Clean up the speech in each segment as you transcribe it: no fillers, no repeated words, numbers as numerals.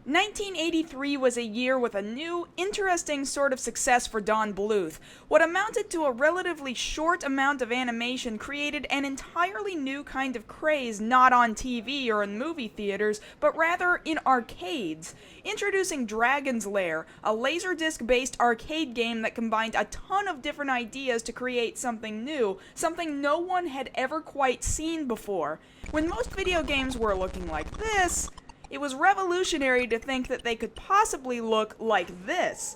1983 was a year with a new, interesting sort of success for Don Bluth. What amounted to a relatively short amount of animation created an entirely new kind of craze not on TV or in movie theaters, but rather in arcades. Introducing Dragon's Lair, a laserdisc-based arcade game that combined a ton of different ideas to create something new, something no one had ever quite seen before. When most video games were looking like this, it was revolutionary to think that they could possibly look like this.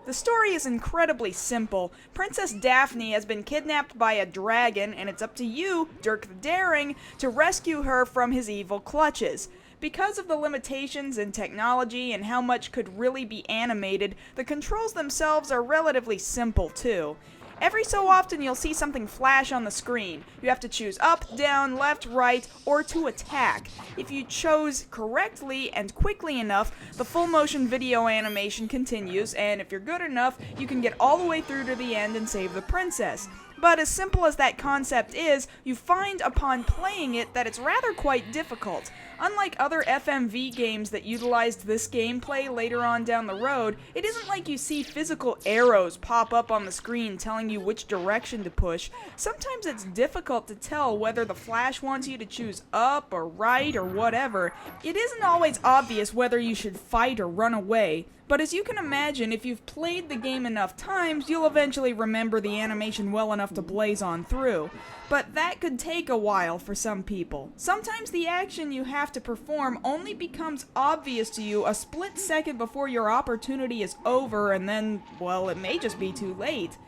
The story is incredibly simple. Princess Daphne has been kidnapped by a dragon, and it's up to you, Dirk the Daring, to rescue her from his evil clutches. Because of the limitations in technology and how much could really be animated, the controls themselves are relatively simple too. Every so often you'll see something flash on the screen. You have to choose up, down, left, right, or to attack. If you chose correctly and quickly enough, the full motion video animation continues, and if you're good enough, you can get all the way through to the end and save the princess. But as simple as that concept is, you find upon playing it that it's rather quite difficult. Unlike other FMV games that utilized this gameplay later on down the road, it isn't like you see physical arrows pop up on the screen telling you which direction to push. Sometimes it's difficult to tell whether the flash wants you to choose up or right or whatever. It isn't always obvious whether you should fight or run away. But as you can imagine, if you've played the game enough times, you'll eventually remember the animation well enough to blaze on through. But that could take a while for some people. Sometimes the action you have to perform only becomes obvious to you a split second before your opportunity is over, and then, well, it may just be too late.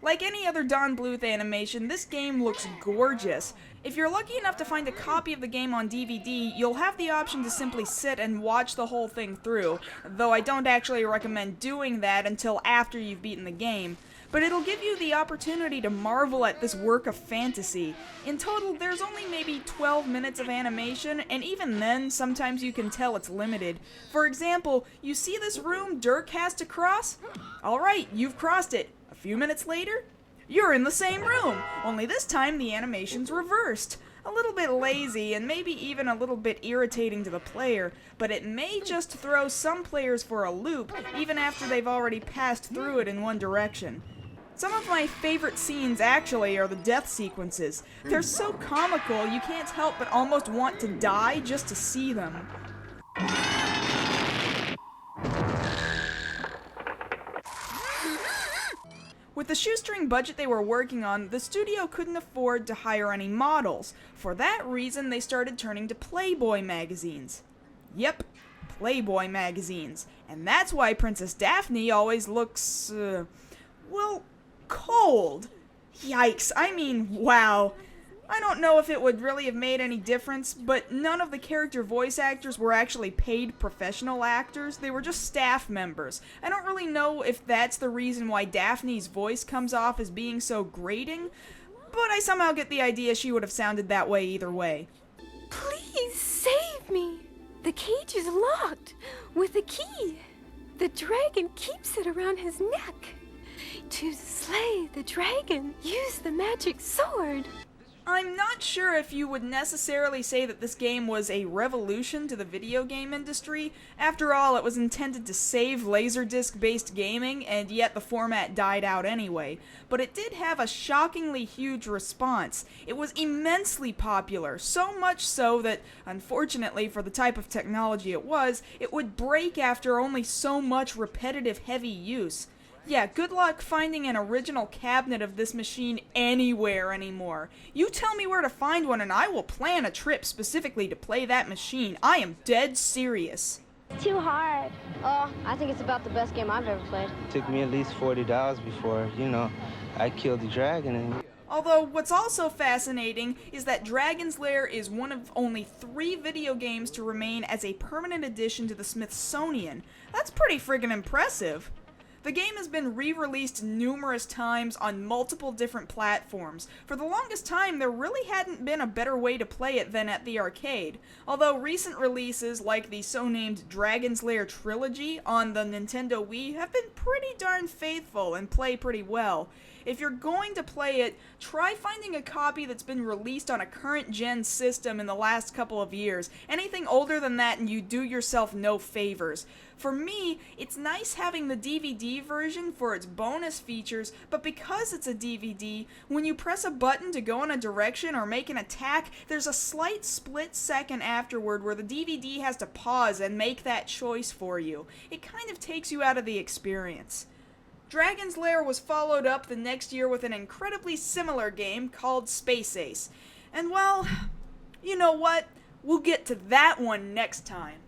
Like any other Don Bluth animation, this game looks gorgeous. If you're lucky enough to find a copy of the game on DVD, you'll have the option to simply sit and watch the whole thing through, though I don't actually recommend doing that until after you've beaten the game. But it'll give you the opportunity to marvel at this work of fantasy. In total, there's only maybe 12 minutes of animation, and even then, sometimes you can tell it's limited. For example, you see this room Dirk has to cross? Alright, you've crossed it. A few minutes later, you're in the same room, only this time the animation's reversed. A little bit lazy and maybe even a little bit irritating to the player, but it may just throw some players for a loop even after they've already passed through it in one direction. Some of my favorite scenes actually are the death sequences. They're so comical you can't help but almost want to die just to see them. With the shoestring budget they were working on, the studio couldn't afford to hire any models. For that reason, they started turning to Playboy magazines. Yep, Playboy magazines. And that's why Princess Daphne always looks, well, cold. Yikes, I mean, wow. I don't know if it would really have made any difference, but none of the character voice actors were actually paid professional actors. They were just staff members. I don't really know if that's the reason why Daphne's voice comes off as being so grating, but I somehow get the idea she would have sounded that way either way. Please save me! The cage is locked with a key. The dragon keeps it around his neck. To slay the dragon, use the magic sword. I'm not sure if you would necessarily say that this game was a revolution to the video game industry. After all, it was intended to save Laserdisc-based gaming, and yet the format died out anyway. But it did have a shockingly huge response. It was immensely popular, so much so that, unfortunately for the type of technology it would break after only so much repetitive heavy use. Yeah, good luck finding an original cabinet of this machine anywhere anymore. You tell me where to find one and I will plan a trip specifically to play that machine. I am dead serious. Too hard. Oh, I think it's about the best game I've ever played. Took me at least $40 before, I killed the dragon. And Although, what's also fascinating is that Dragon's Lair is one of only 3 video games to remain as a permanent addition to the Smithsonian. That's pretty friggin' impressive. The game has been re-released numerous times on multiple different platforms. For the longest time, there really hadn't been a better way to play it than at the arcade. Although recent releases like the so-named Dragon's Lair Trilogy on the Nintendo Wii have been pretty darn faithful and play pretty well. If you're going to play it, try finding a copy that's been released on a current gen system in the last couple of years. Anything older than that and you do yourself no favors. For me, it's nice having the DVD version for its bonus features, but because it's a DVD, when you press a button to go in a direction or make an attack, there's a slight split second afterward where the DVD has to pause and make that choice for you. It kind of takes you out of the experience. Dragon's Lair was followed up the next year with an incredibly similar game called Space Ace. And well, you know what? We'll get to that one next time.